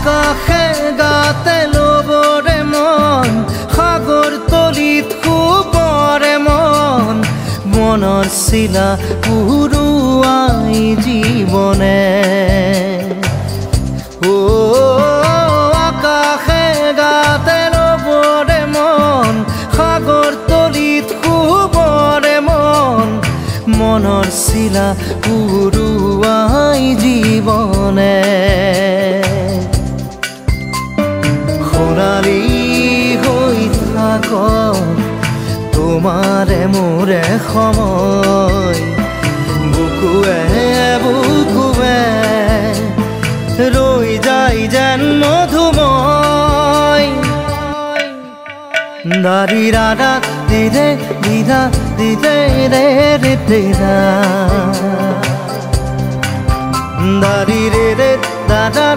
আকাশে গাতে লবৰে মন সাগৰ তলিত শুবৰে মন মনৰ চিলা উৰুৱাই জীৱনে আকাশে গাতে লবৰে মন সাগৰ তলিত শুবৰে মন মনৰ চিলা উৰুৱাই জীৱনে সোণালী হৈ থাক তোমাৰে মোৰে সময় বুকুৱে বুকুৱে ৰৈ যায় যেন মধুময় দাৰি ৰাধা দিৰে দিৰা দিৰে ৰে ৰে দিৰা দাৰি ৰে ৰে দাদা